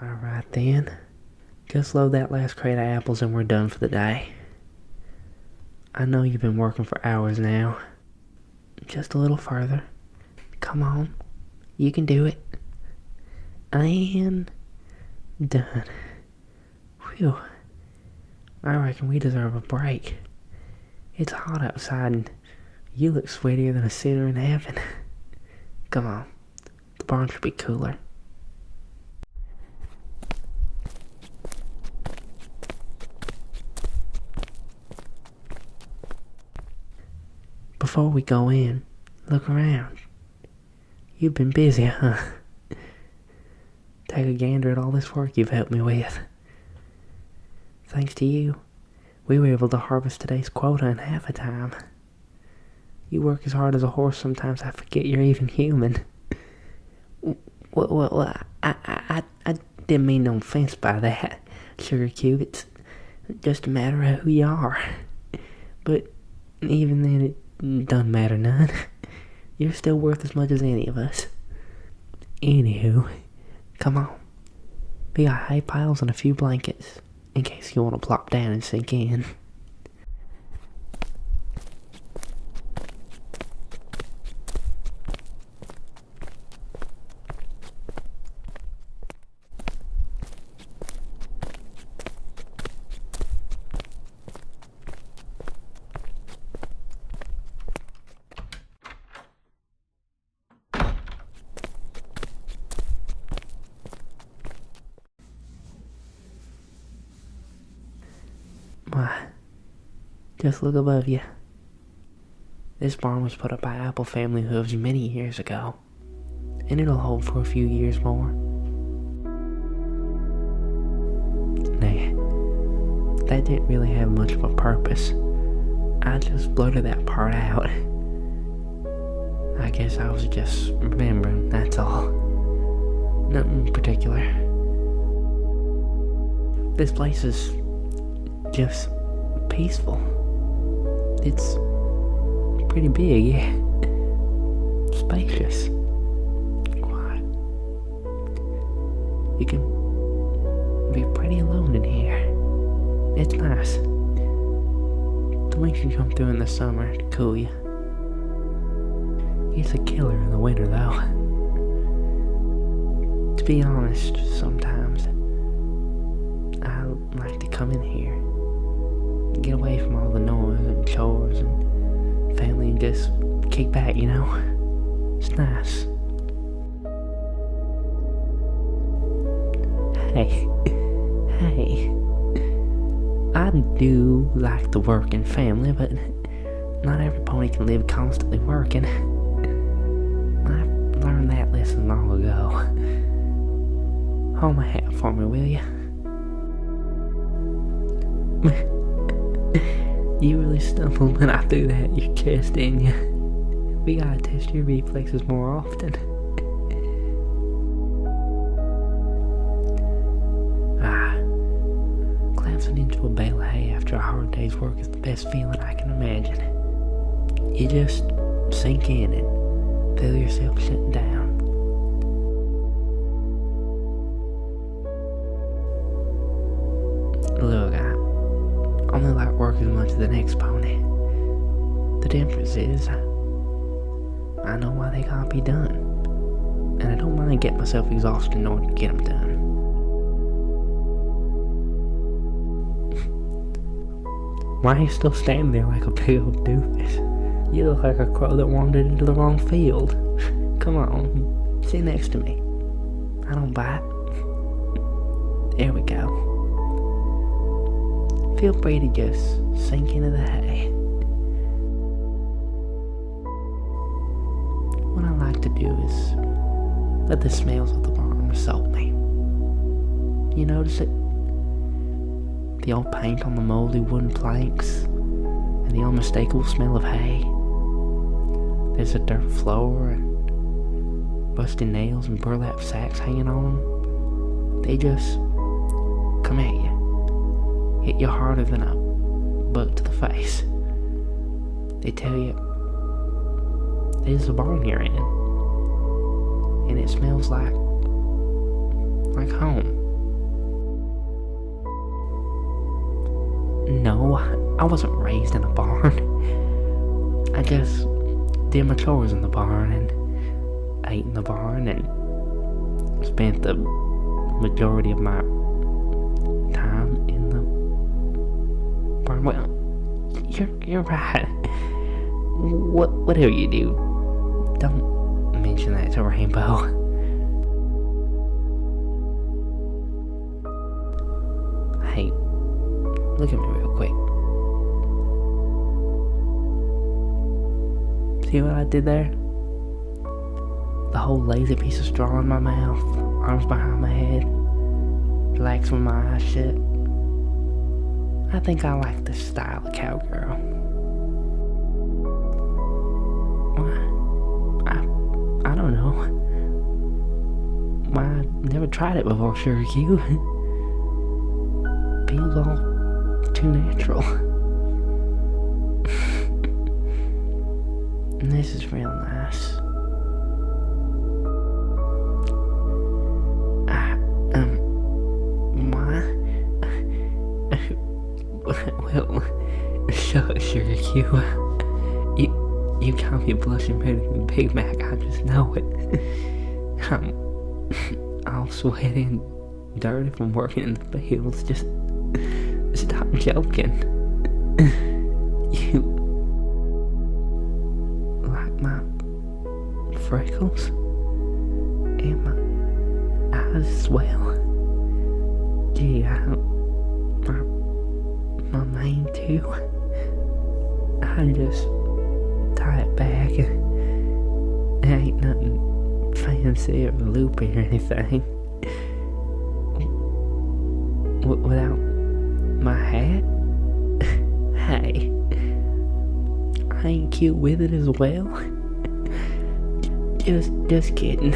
Alright then. Just load that last crate of apples and we're done for the day. I know you've been working for hours now. Just a little further. Come on. You can do it. And done. Whew. I reckon we deserve a break. It's hot outside and you look sweatier than a sinner in heaven. Come on. The barn should be cooler. Before we go in, look around. You've been busy, huh? Take a gander at all this work you've helped me with. Thanks to you, we were able to harvest today's quota in half the time. You work as hard as a horse, sometimes I forget you're even human. Well, I didn't mean no offense by that, sugarcube. It's just a matter of who you are. But even then, it doesn't matter none. You're still worth as much as any of us. Anywho, come on. We got hay piles and a few blankets, in case you want to plop down and sink in. Why, just look above you. This barn was put up by Apple family hooves many years ago, and it'll hold for a few years more. Nah, that didn't really have much of a purpose. I just blurted that part out. I guess I was just remembering, that's all. Nothing in particular. This place is just peaceful. It's pretty big, yeah. Spacious. Quiet. You can be pretty alone in here. It's nice. The wind can come through in the summer to cool you. It's a killer in the winter, though. To be honest, sometimes I like to come in here, get away from all the noise and chores and family and just kick back, you know? It's nice. Hey, I do like the work and family, but not every pony can live constantly working. I learned that lesson long ago. Hold my hat for me, will you? You really stumbled when I threw that at your chest, didn't you? We gotta test your reflexes more often. Collapsing into a bale of hay after a hard day's work is the best feeling I can imagine. You just sink in and feel yourself shutting down. Look, I only like work as much as the next pony. The difference is, I know why they gotta be done, and I don't mind getting myself exhausted in order to get them done. Why are you still standing there like a big old doofus? You look like a crow that wandered into the wrong field. Come on, sit next to me. I don't bite. There we go. Feel free to just sink into the hay. What I like to do is let the smells of the barn assault me. You notice it? The old paint on the moldy wooden planks, and the unmistakable smell of hay. There's a dirt floor and rusty nails and burlap sacks hanging on them. They just come at you. Hit you harder than a bug to the face. They tell you, this is a barn you're in, and it smells like home. No, I wasn't raised in a barn. I just did my chores in the barn and ate in the barn and spent the majority of my time in the barn. Well, you're right. Whatever you do, don't mention that to Rainbow. Hey, look at me real quick. See what I did there? The whole lazy piece of straw in my mouth, arms behind my head, relax with my eyes shut. I think I like this style of cowgirl. I don't know. Why, I never tried it before, sugarcube. Feels all too natural. And this is real nice. Well, sugarcube. You got me blushing better than Big Mac, I just know it. I'm all sweaty and dirty from working in the fields. Just stop joking. You like my freckles and my eyes as well? Gee, my mane too. I just tie it back. It ain't nothing fancy or loopy or anything. Without my hat? Hey, I ain't cute with it as well. Just kidding.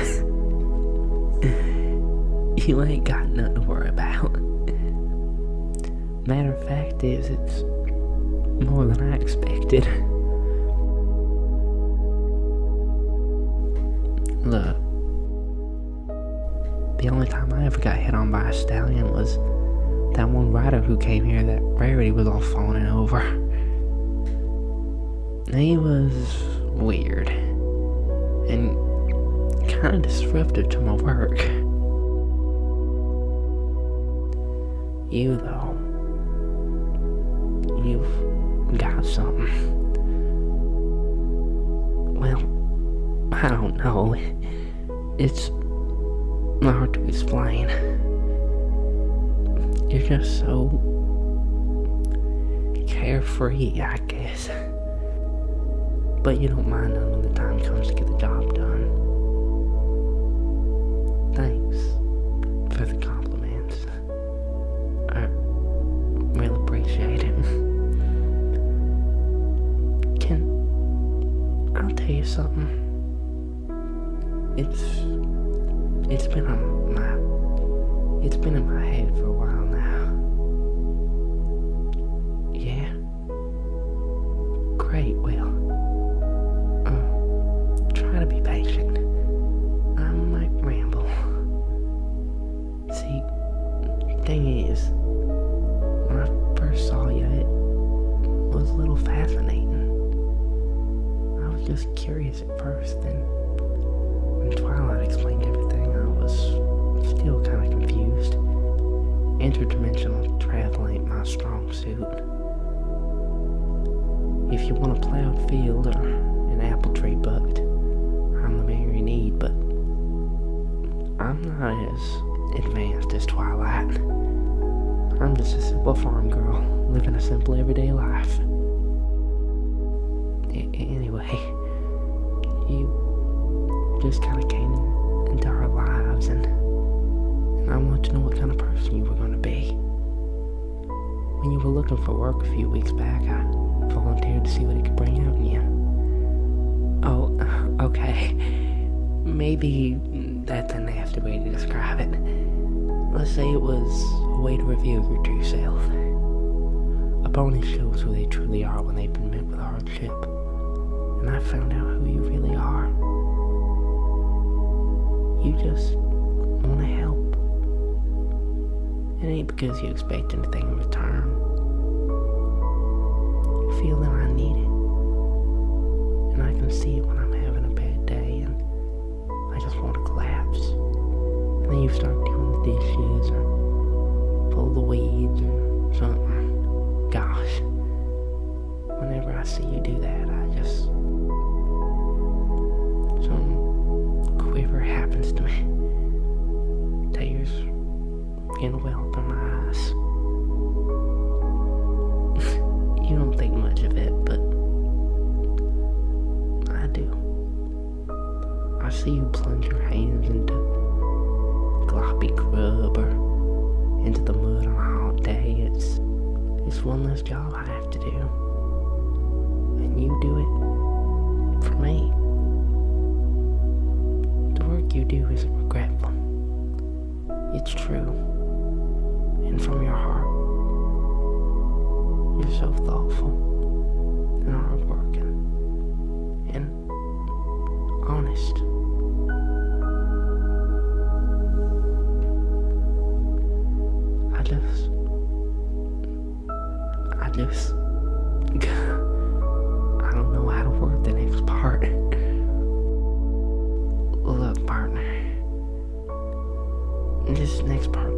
You ain't got nothing to worry about. Matter of fact is, it's more than I expected. Look, the only time I ever got hit on by a stallion was that one rider who came here that Rarity was all fawning over. He was weird and kind of disruptive to my work. You, though, you've got something. Well, I don't know. It's hard to explain. You're just so carefree, I guess. But you don't mind none when the time comes to get the job done. Thanks for the compliments. I really appreciate it. I'll tell you something. It's been in my head for a while now. Yeah? Great, well, try to be patient. I might ramble. See, the thing is, when I first saw you, it was a little fascinating. I was just curious at first, then when Twilight explained everything, I was still kind of confused. Interdimensional travel ain't my strong suit. If you want a plowed field or an apple tree bucked, I'm the man you need, but I'm not as advanced as Twilight. I'm just a simple farm girl, living a simple everyday life. Anyway, you just kind of came into our lives, and I wanted to know what kind of person you were going to be. When you were looking for work a few weeks back, I volunteered to see what it could bring out in you. Oh, okay. Maybe that's a nasty way to describe it. Let's say it was a way to reveal your true self. A pony shows who they truly are when they've been met with hardship. And I found out who you really are. You just want to help. It ain't because you expect anything in return. feel that I need it. And I can see it when I'm having a bad day and I just want to collapse. And then you start doing the dishes or pull the weeds or something. Gosh. Whenever I see you do that, some quiver happens to me. Tears begin to well up in my eyes. You don't think much of it, but I do. I see you plunge your hands into gloppy grub or into the mud on a hot day. It's one less job I have to do. And you do it for me. The work you do isn't regretful. It's true. And from your heart. You're so thoughtful and hardworking and honest. I don't know how to word the next part. Look, partner, this next part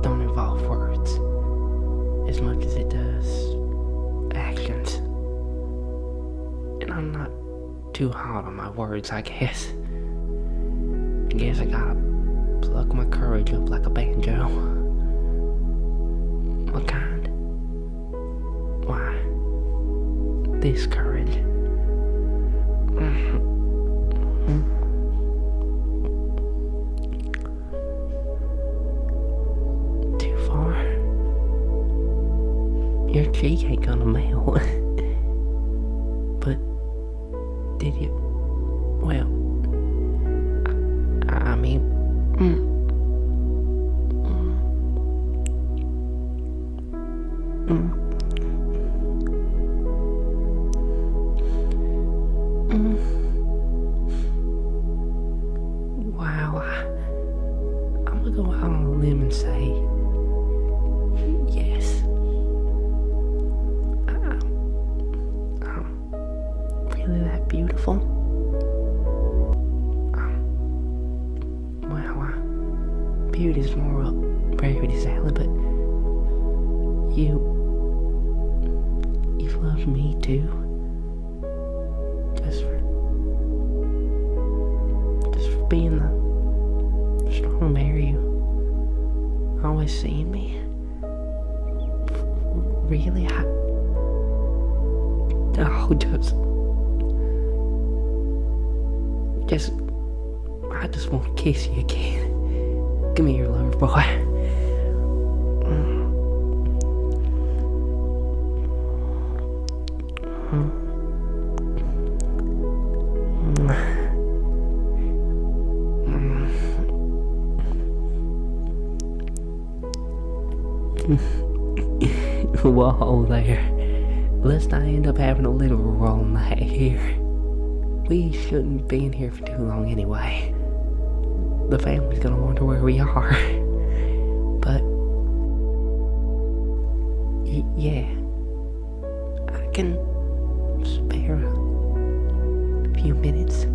don't involve words as much as it does actions. And I'm not too hard on my words, I guess. I guess I gotta pluck my courage up like a banjo. What kind? Why, this courage. Too far? Your cheek ain't gonna melt. But did you? Well, I mean, wow, I'm gonna go out on a limb and say yes. I'm really that beautiful? Well, beauty's more up Brady's alley, but you've loved me too. Just for being the strong mare you always seen me. Really, I just want to kiss you again. Give me your lover, boy. Whoa there. Let's not end up having a literal roll night here. We shouldn't be in here for too long anyway. The family's gonna wonder where we are. But yeah, I can spare a few minutes.